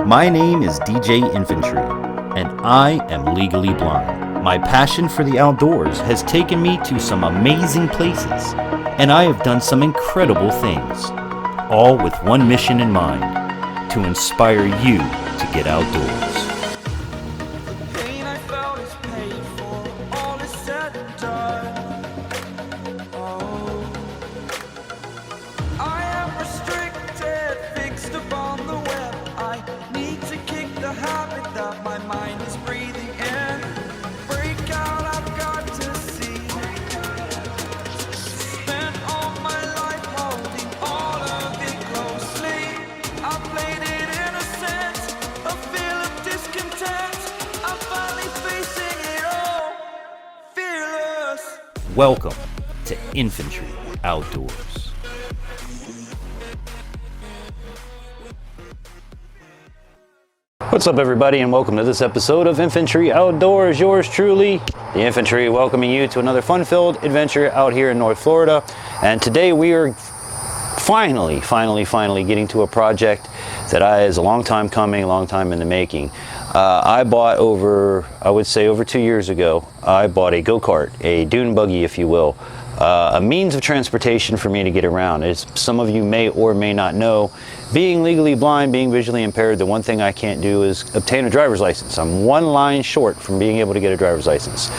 My name is DJ Infantry, and I am legally blind. My passion for the outdoors has taken me to some amazing places, and I have done some incredible things, all with one mission in mind: to inspire you to get outdoors. Welcome to Infantry Outdoors. What's up, everybody, and welcome to this episode of Infantry Outdoors. Yours truly, the Infantry, welcoming you to another fun-filled adventure out here in North Florida. And today we are finally getting to a project that is a long time coming, a long time in the making. I bought I would say over 2 years ago, I bought a go-kart, a dune buggy, if you will, a means of transportation for me to get around. As some of you may or may not know, being legally blind, being visually impaired, the one thing I can't do is obtain a driver's license. I'm one line short from being able to get a driver's license.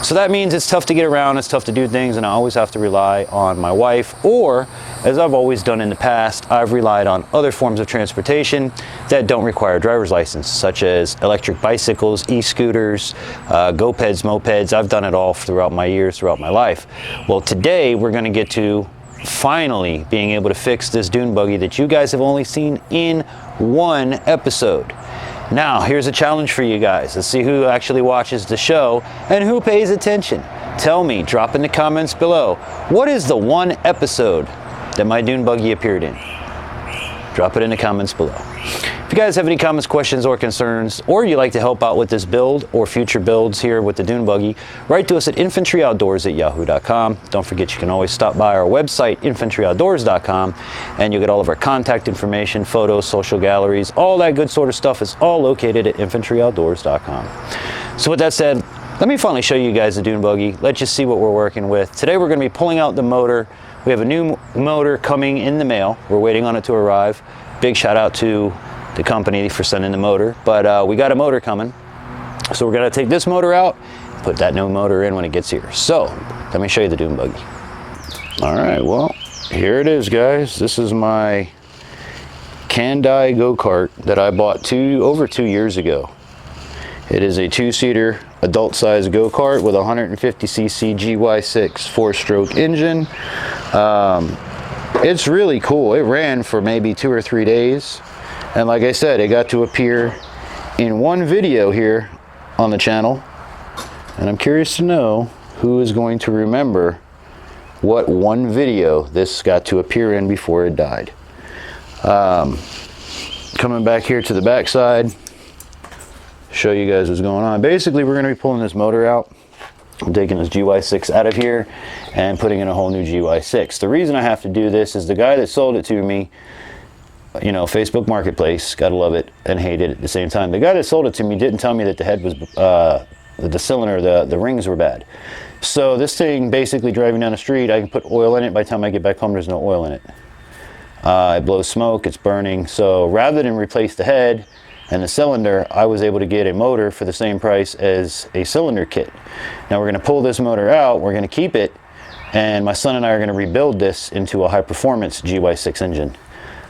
So that means it's tough to get around, it's tough to do things, and I always have to rely on my wife, or, as I've always done in the past, I've relied on other forms of transportation that don't require a driver's license, such as electric bicycles, e-scooters, go-peds, mopeds. I've done it all throughout my years, throughout my life. Well, today we're going to get to finally being able to fix this dune buggy that you guys have only seen in one episode. Now, here's a challenge for you guys. Let's see who actually watches the show and who pays attention. Tell me, drop in the comments below, what is the one episode that my dune buggy appeared in? Drop it in the comments below. If you guys have any comments, questions, or concerns, or you'd like to help out with this build or future builds here with the dune buggy, write to us at infantryoutdoors@yahoo.com. Don't forget, you can always stop by our website, infantryoutdoors.com, and you'll get all of our contact information, photos, social galleries, all that good sort of stuff is all located at infantryoutdoors.com. So with that said, let me finally show you guys the dune buggy. Let you see what we're working with. Today we're going to be pulling out the motor. We have a new motor coming in the mail. We're waiting on it to arrive. Big shout out to the company for sending the motor, but we got a motor coming. So we're gonna take this motor out, put that new motor in when it gets here. So let me show you the dune buggy. All right, well, here it is, guys. This is my Kandai go-kart that I bought over 2 years ago. It is a 2-seater adult size go-kart with a 150cc GY6 4-stroke engine. It's really cool. It ran for maybe 2 or 3 days. And like I said, it got to appear in one video here on the channel. And I'm curious to know who is going to remember what one video this got to appear in before it died. Coming back here to the back side, show you guys what's going on. Basically, we're going to be pulling this motor out. I'm taking this GY6 out of here and putting in a whole new GY6. The reason I have to do this is the guy that sold it to me, you know, Facebook Marketplace, gotta love it and hate it at the same time. The guy that sold it to me didn't tell me that the head was, the cylinder, the rings were bad. So this thing, basically driving down the street, I can put oil in it. By the time I get back home, there's no oil in it. It blows smoke, it's burning. So rather than replace the head and the cylinder, I was able to get a motor for the same price as a cylinder kit. Now we're gonna pull this motor out, we're gonna keep it, and my son and I are gonna rebuild this into a high performance GY6 engine.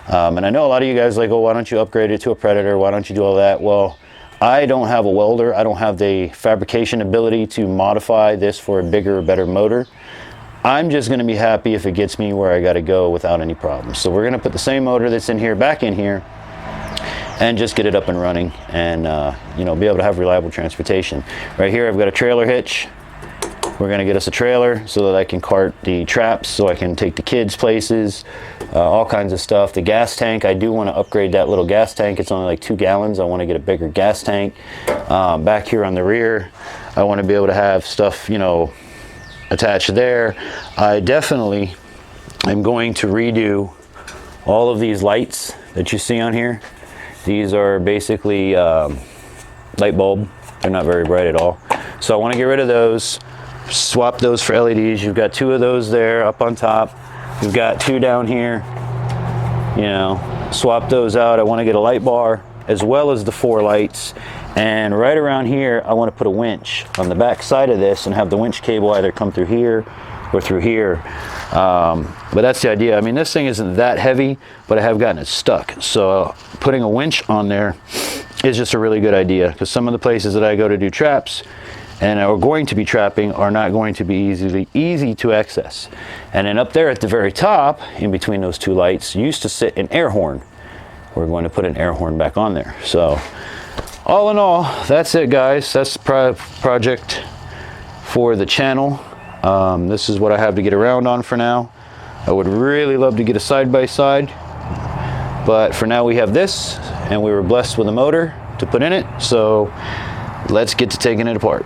And I know a lot of you guys are like, oh, why don't you upgrade it to a Predator? Why don't you do all that? Well, I don't have a welder. I don't have the fabrication ability to modify this for a bigger, better motor. I'm just gonna be happy if it gets me where I gotta go without any problems. So we're gonna put the same motor that's in here back in here and just get it up and running and you know, be able to have reliable transportation. Right here, I've got a trailer hitch. We're gonna get us a trailer so that I can cart the traps, so I can take the kids places, all kinds of stuff. The gas tank, I do want to upgrade that little gas tank. It's only like 2 gallons. I want to get a bigger gas tank. Back here on the rear, I want to be able to have stuff, you know, attached there. I definitely am going to redo all of these lights that you see on here. These are basically light bulb. They're not very bright at all. So I want to get rid of those, swap those for LEDs. You've got 2 of those there up on top. You've got 2 down here. You know, swap those out. I want to get a light bar as well as the 4 lights. And right around here, I want to put a winch on the back side of this and have the winch cable either come through here or through here. But that's the idea. I mean, this thing isn't that heavy, but I have gotten it stuck. So putting a winch on there is just a really good idea, because some of the places that I go to do traps and are going to be trapping are not going to be easy to access. And then up there at the very top, in between those 2 lights, used to sit an air horn. We're going to put an air horn back on there. So all in all, that's it, guys. That's the project for the channel. This is what I have to get around on for now. I would really love to get a side-by-side, but for now we have this, and we were blessed with a motor to put in it. So let's get to taking it apart.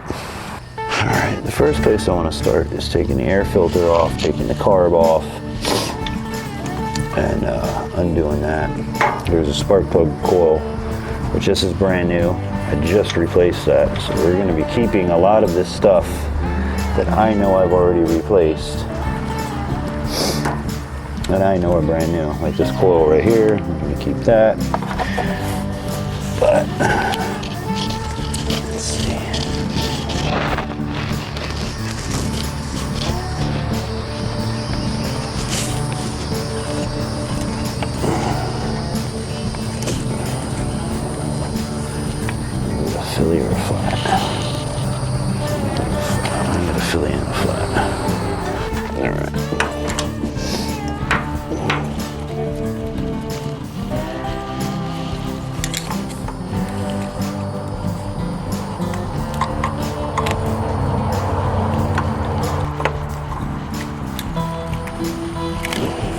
All right, the first place I want to start is taking the air filter off, taking the carb off, and undoing that. There's a spark plug coil, which this is brand new. I just replaced that. So we're going to be keeping a lot of this stuff that I know I've already replaced, that I know are brand new. Like this coil right here, I'm going to keep that. But let's see. Philly or flat? I'm gonna Philly and a flat. All right.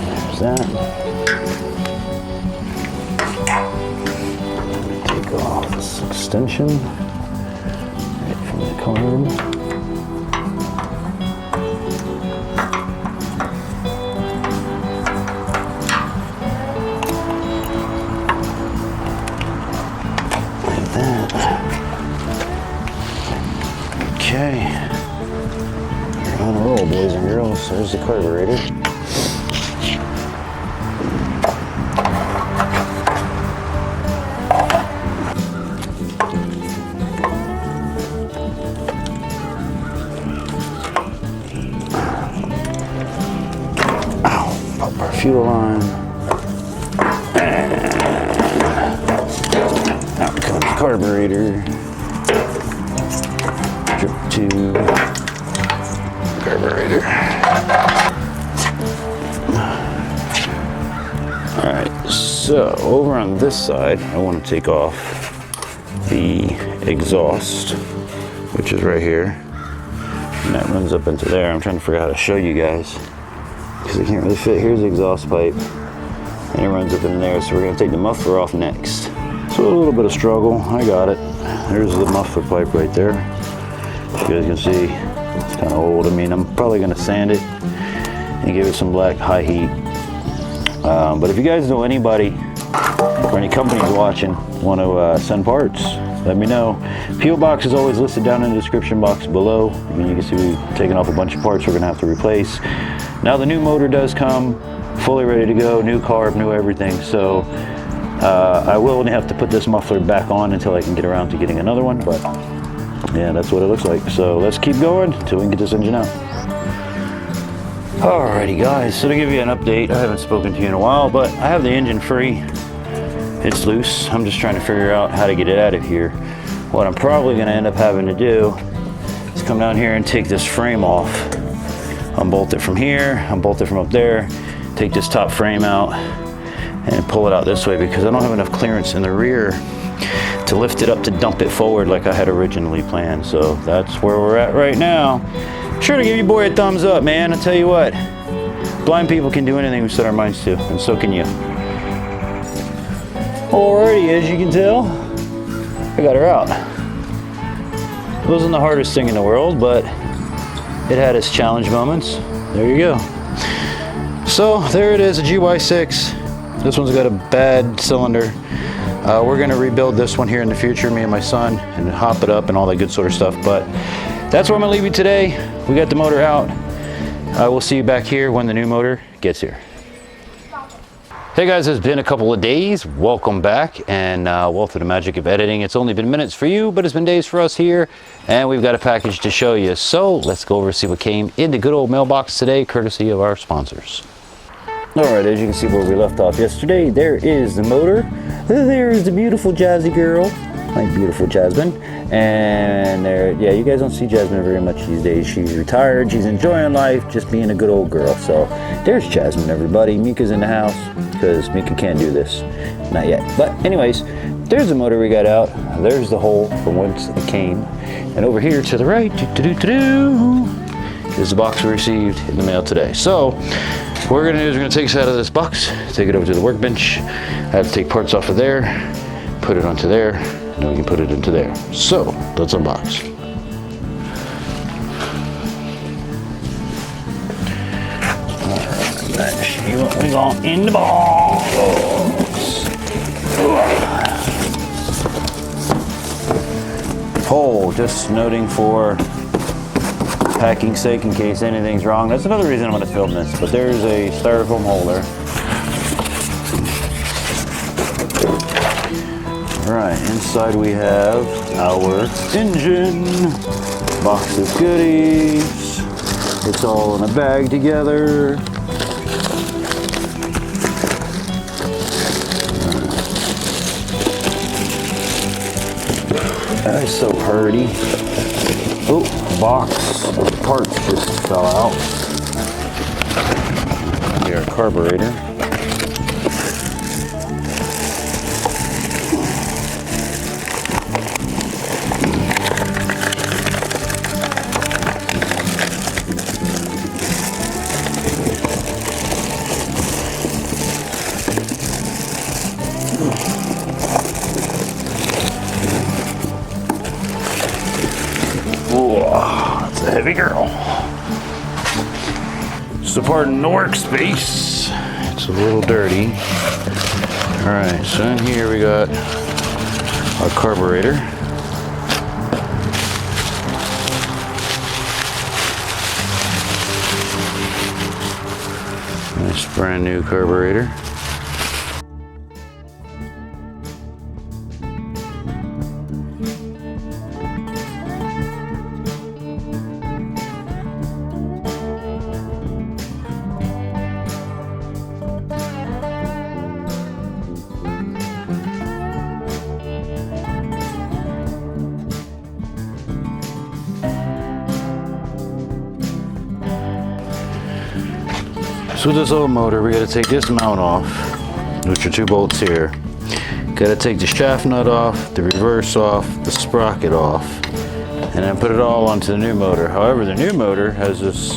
There's that. Take off this extension right from the carb. Like that. Okay. We're on a roll, boys and girls. There's the carburetor. Fuel line. Out comes the carburetor. Drip tube. Carburetor. Alright, so over on this side, I want to take off the exhaust, which is right here. And that runs up into there. I'm trying to figure out how to show you guys, because it can't really fit. Here's the exhaust pipe, and it runs up in there, so we're going to take the muffler off next. So a little bit of struggle. I got it. There's the muffler pipe right there. As you guys can see, it's kind of old. I mean, I'm probably going to sand it and give it some black high heat. But if you guys know anybody or any companies watching want to send parts, let me know. P.O. box is always listed down in the description box below. I mean, you can see we've taken off a bunch of parts we're going to have to replace. Now the new motor does come fully ready to go, new carb, new everything. So I will only have to put this muffler back on until I can get around to getting another one. But yeah, that's what it looks like. So let's keep going until we can get this engine out. Alrighty guys, so to give you an update, I haven't spoken to you in a while, but I have the engine free. It's loose. I'm just trying to figure out how to get it out of here. What I'm probably going to end up having to do is come down here and take this frame off. Unbolt it from here, unbolt it from up there, take this top frame out and pull it out this way, because I don't have enough clearance in the rear to lift it up to dump it forward like I had originally planned. So that's where we're at right now. Sure to give you boy a thumbs up, man. I tell you what, blind people can do anything we set our minds to, and so can you. Alrighty, as you can tell, I got her out. It wasn't the hardest thing in the world, but it had its challenge moments. There you go. So there it is, a GY6. This one's got a bad cylinder. We're gonna rebuild this one here in the future, me and my son, and hop it up and all that good sort of stuff. But that's where I'm gonna leave you today. We got the motor out. We'll see you back here when the new motor gets here. Hey guys, it's been a couple of days. Welcome back, and welcome to the magic of editing. It's only been minutes for you, but it's been days for us here, and we've got a package to show you. So let's go over and see what came in the good old mailbox today, courtesy of our sponsors. All right, as you can see where we left off yesterday, there is the motor. There is the beautiful Jazzy girl, my beautiful Jasmine. And there, yeah, you guys don't see Jasmine very much these days. She's retired, she's enjoying life, just being a good old girl. So there's Jasmine, everybody. Mika's in the house because Mika can't do this, not yet. But anyways, there's the motor we got out. There's the hole from whence it came. And over here to the right, is the box we received in the mail today. So what we're gonna do is we're gonna take this out of this box, take it over to the workbench. I have to take parts off of there, put it onto there, and then we can put it into there. So let's unbox. Alright, let's see what we got in the box. Hole, just noting for packing sake in case anything's wrong. That's another reason I'm going to film this, but there's a styrofoam holder. Alright, inside we have our engine, box of goodies. It's all in a bag together. That's so hardy. Oh, box of parts just fell out. Our carburetor. That's a heavy girl. So pardon the workspace. It's a little dirty. All right, so in here we got our carburetor. Nice brand new carburetor. So with this old motor, we got to take this mount off, which are two bolts here. Got to take the shaft nut off, the reverse off, the sprocket off, and then put it all onto the new motor. However, the new motor has this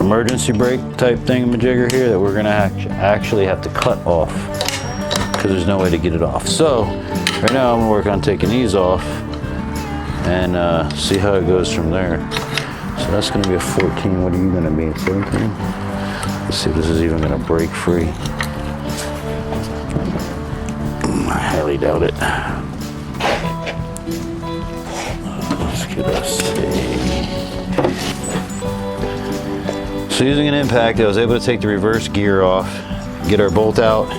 emergency brake type thingamajigger here that we're going to actually have to cut off because there's no way to get it off. So right now I'm going to work on taking these off and see how it goes from there. So that's going to be a 14. What are you going to be, 17? Let's see if this is even going to break free. I highly doubt it. Let's get us a... So using an impact, I was able to take the reverse gear off, get our bolt out,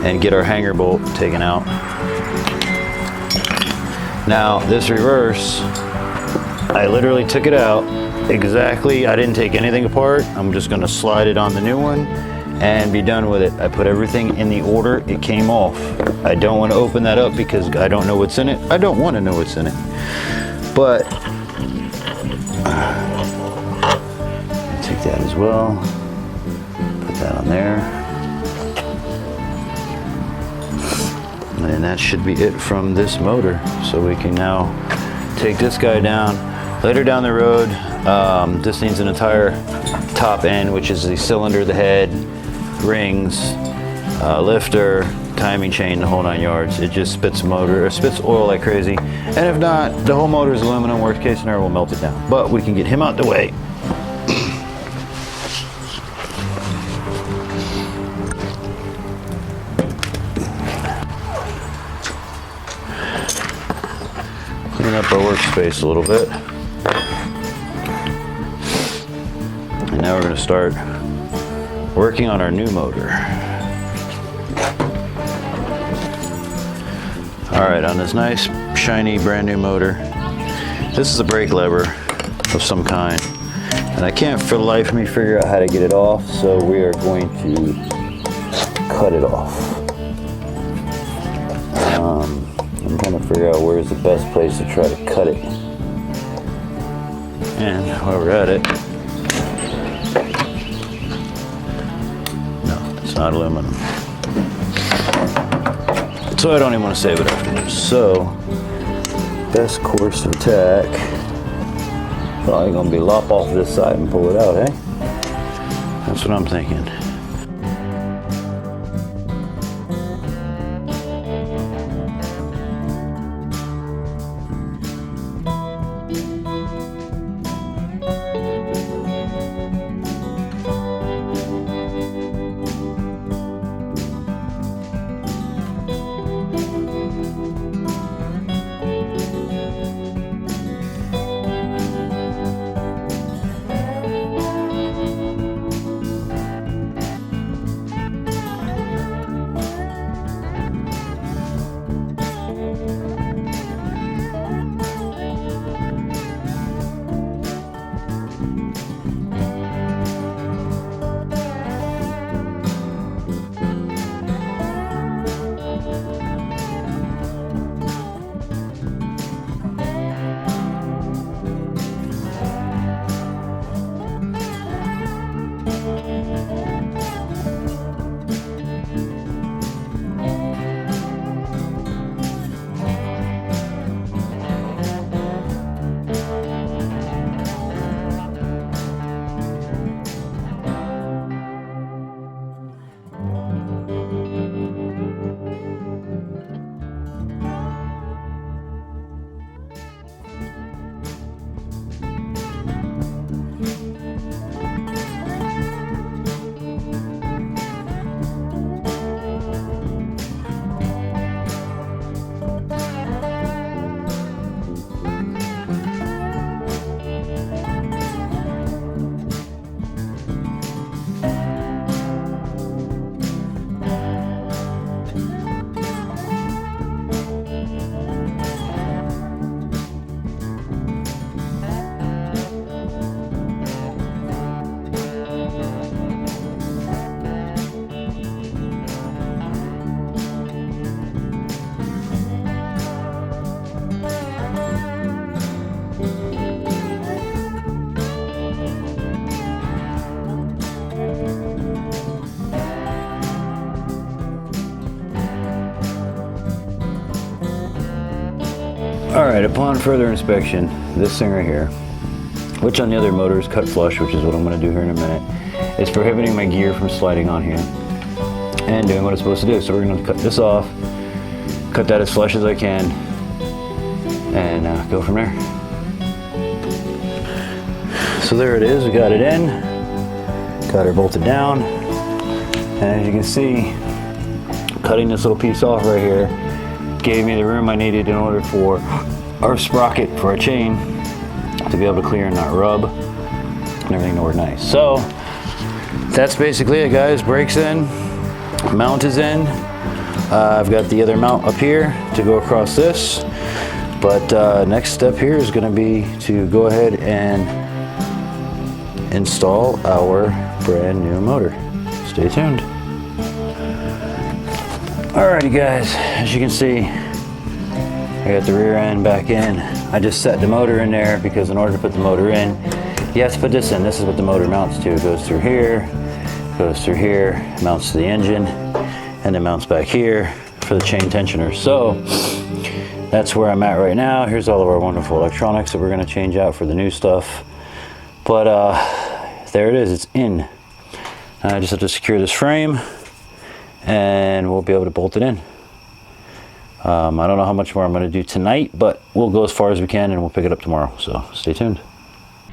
and get our hanger bolt taken out. Now this reverse, I literally took it out exactly. I didn't take anything apart. I'm just going to slide it on the new one and be done with it. I put everything in the order it came off. I don't want to open that up because I don't know what's in it. I don't want to know what's in it. But take that as well. Put that on there. And that should be it from this motor. So we can now take this guy down. Later down the road, this needs an entire top end, which is the cylinder, the head, rings, lifter, timing chain, the whole 9 yards. It just spits motor, or spits oil like crazy. And if not, the whole motor is aluminum. Worst case scenario, we'll melt it down. But we can get him out the way. our workspace a little bit. And now we're going to start working on our new motor. Alright, on this nice, shiny, brand new motor, this is a brake lever of some kind. And I can't for the life of me figure out how to get it off, so we are going to cut it off. I'm trying to figure out where's the best place to try to cut it. And while we're at it, no, it's not aluminum. So I don't even want to save it afterwards. So, best course of attack, probably going to be lop off this side and pull it out, eh? That's what I'm thinking. Alright, upon further inspection, this thing right here, which on the other motor is cut flush, which is what I'm going to do here in a minute, is prohibiting my gear from sliding on here and doing what it's supposed to do. So we're going to cut this off, cut that as flush as I can, and go from there. So there it is, we got it in, got her bolted down, and as you can see, cutting this little piece off right here gave me the room I needed in order for our sprocket for a chain to be able to clear and not rub and everything to work nice. So that's basically it, guys. Brakes in, mount is in. I've got the other mount up here to go across this, but next step here is going to be to go ahead and install our brand new motor. Stay tuned. Alrighty guys, as you can see, I got the rear end back in. I just set the motor in there because in order to put the motor in, you have to put this in. This is what the motor mounts to. It goes through here, mounts to the engine, and then mounts back here for the chain tensioner. So that's where I'm at right now. Here's all of our wonderful electronics that we're going to change out for the new stuff. But there it is, it's in. I just have to secure this frame and we'll be able to bolt it in. I don't know how much more I'm going to do tonight, but we'll go as far as we can and we'll pick it up tomorrow. So stay tuned.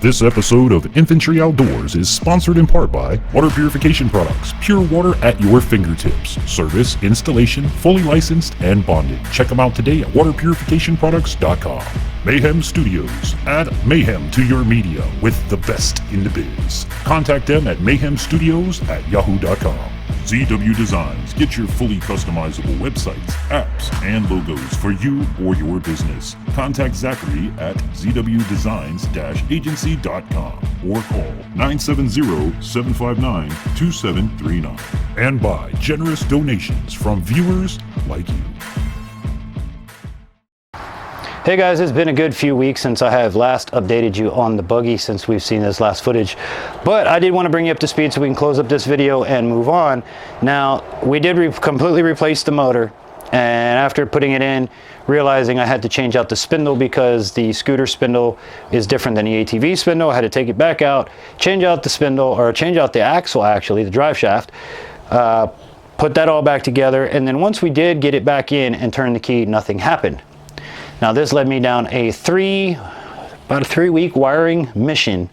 This episode of Infantry Outdoors is sponsored in part by Water Purification Products. Pure water at your fingertips. Service, installation, fully licensed, and bonded. Check them out today at waterpurificationproducts.com. Mayhem Studios. Add mayhem to your media with the best in the biz. Contact them at mayhemstudios@yahoo.com. ZW Designs. Get your fully customizable websites, apps, and logos for you or your business. Contact Zachary at zwdesigns-agency.com or call 970-759-2739. And by generous donations from viewers like you. Hey guys, it's been a good few weeks since I have last updated you on the buggy since we've seen this last footage, but I did want to bring you up to speed so we can close up this video and move on. Now, we did completely replace the motor, and after putting it in, realizing I had to change out the spindle because the scooter spindle is different than the ATV spindle. I had to take it back out, change out the spindle, or change out the axle actually, the drive shaft, put that all back together, and then once we did get it back in and turn the key, nothing happened. Now this led me down about a 3-week wiring mission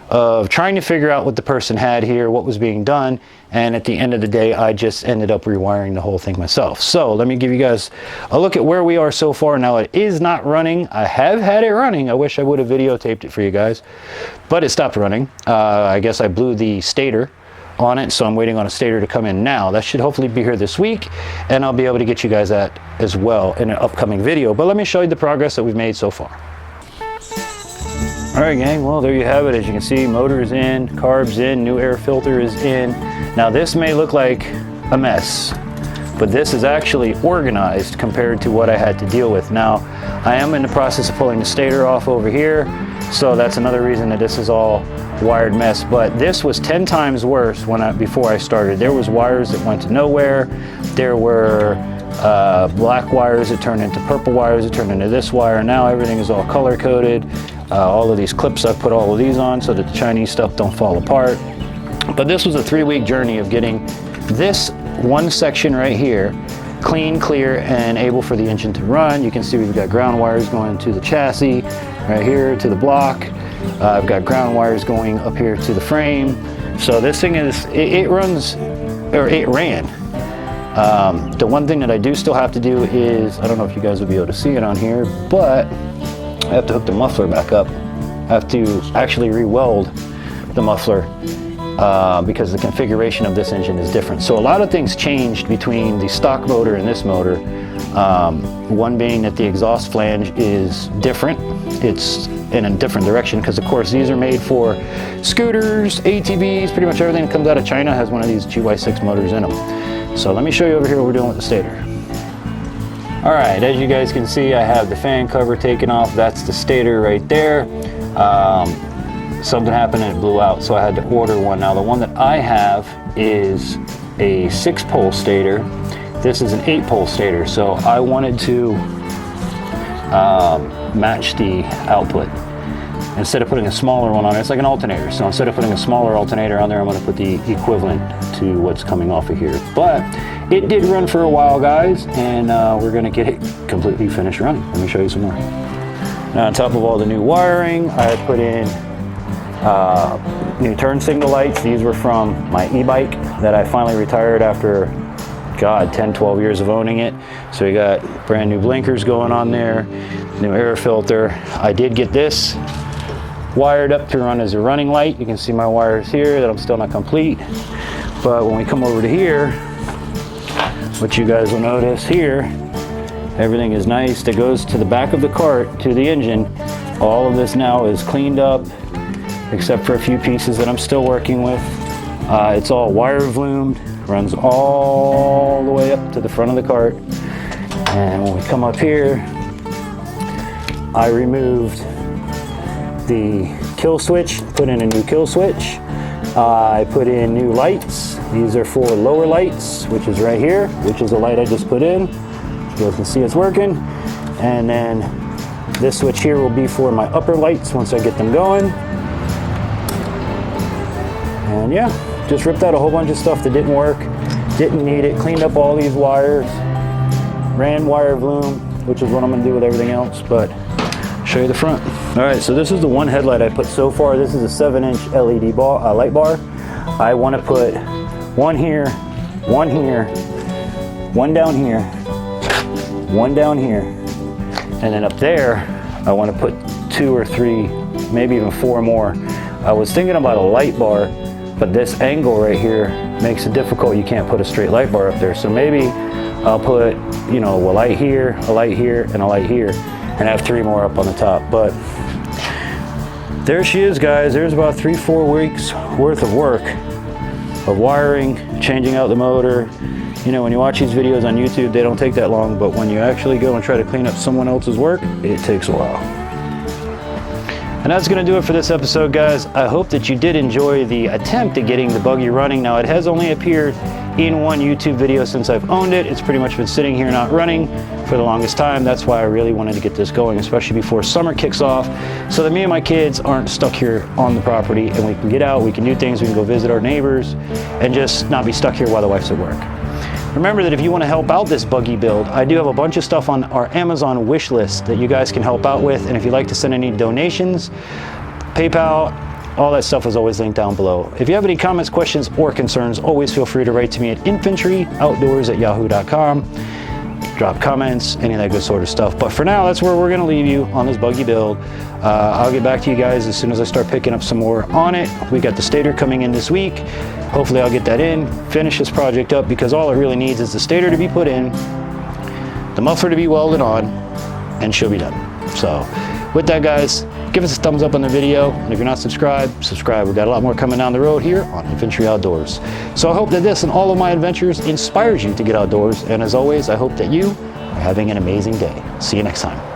of trying to figure out what the person had here, what was being done, and at the end of the day I just ended up rewiring the whole thing myself. So let me give you guys a look at where we are so far. Now it is not running. I have had it running. I wish I would have videotaped it for you guys, but it stopped running. I guess I blew the stator on it, so I'm waiting on a stator to come in now. That should hopefully be here this week, and I'll be able to get you guys that as well in an upcoming video. But let me show you the progress that we've made so far. All right, gang, well, there you have it. As you can see, motor is in, carb's in, new air filter is in. Now this may look like a mess, but this is actually organized compared to what I had to deal with. Now, I am in the process of pulling the stator off over here, so that's another reason that this is all wired mess. But this was 10 times worse before I started. There was wires that went to nowhere. There were black wires that turned into purple wires that turned into this wire. Now everything is all color coded. All of these clips, I've put all of these on so that the Chinese stuff don't fall apart. But this was a 3-week journey of getting this one section right here clean, clear, and able for the engine to run. You can see we've got ground wires going to the chassis right here to the block. I've got ground wires going up here to the frame. So this thing is, it runs, or it ran. The one thing that I do still have to do is, I don't know if you guys will be able to see it on here, but I have to hook the muffler back up. I have to actually re-weld the muffler because the configuration of this engine is different. So a lot of things changed between the stock motor and this motor. One being that the exhaust flange is different. It's in a different direction because of course these are made for scooters, ATVs, pretty much everything that comes out of China has one of these GY6 motors in them. So let me show you over here what we're doing with the stator. All right, as you guys can see, I have the fan cover taken off. That's the stator right there. Something happened and it blew out, so I had to order one. Now the one that I have is a 6-pole stator. This is an 8-pole stator, so I wanted to match the output. Instead of putting a smaller one on it, it's like an alternator. So instead of putting a smaller alternator on there, I'm going to put the equivalent to what's coming off of here. But it did run for a while, guys, and we're going to get it completely finished running. Let me show you some more. Now on top of all the new wiring, I put in new turn signal lights. These were from my e-bike that I finally retired after, God, 10, 12 years of owning it. So we got brand new blinkers going on there, new air filter. I did get this wired up to run as a running light. You can see my wires here that I'm still not complete. But when we come over to here, what you guys will notice here, everything is nice. That goes to the back of the cart, to the engine. All of this now is cleaned up, except for a few pieces that I'm still working with. It's all wire vloomed, runs all the way up to the front of the cart. And when we come up here, I removed the kill switch, put in a new kill switch. I put in new lights. These are for lower lights, which is right here, which is a light I just put in. You guys can see it's working. And then this switch here will be for my upper lights once I get them going. And yeah, just ripped out a whole bunch of stuff that didn't work, didn't need it, cleaned up all these wires, ran wire vloom, which is what I'm gonna do with everything else, but show you the front. All right, so this is the one headlight I put so far. This is a 7-inch LED light bar. I want to put one here, one here, one down here, one down here, and then up there, I want to put 2 or 3, maybe even 4 more. I was thinking about a light bar, but this angle right here makes it difficult. You can't put a straight light bar up there. So maybe I'll put, you know, a light here, and a light here, and have 3 more up on the top. But there she is, guys. There's about 3-4 weeks worth of work of wiring, changing out the motor. You know, when you watch these videos on YouTube, they don't take that long, but when you actually go and try to clean up someone else's work, it takes a while. And that's going to do it for this episode, guys. I hope that you did enjoy the attempt at getting the buggy running. Now, it has only appeared in one YouTube video since I've owned it. It's pretty much been sitting here not running for the longest time. That's why I really wanted to get this going, especially before summer kicks off, so that me and my kids aren't stuck here on the property, and we can get out, we can do things, we can go visit our neighbors, and just not be stuck here while the wife's at work. Remember that if you want to help out this buggy build, I do have a bunch of stuff on our Amazon wish list that you guys can help out with. And if you'd like to send any donations, PayPal, all that stuff is always linked down below. If you have any comments, questions, or concerns, always feel free to write to me at infantryoutdoors@yahoo.com. Drop comments, any of that good sort of stuff. But for now, that's where we're going to leave you on this buggy build. I'll get back to you guys as soon as I start picking up some more on it. We got the stator coming in this week. Hopefully I'll get that in, finish this project up, because all it really needs is the stator to be put in, the muffler to be welded on, and she'll be done. So with that, guys, give us a thumbs up on the video. And if you're not subscribed, subscribe. We've got a lot more coming down the road here on Infantry Outdoors. So I hope that this and all of my adventures inspires you to get outdoors. And as always, I hope that you are having an amazing day. See you next time.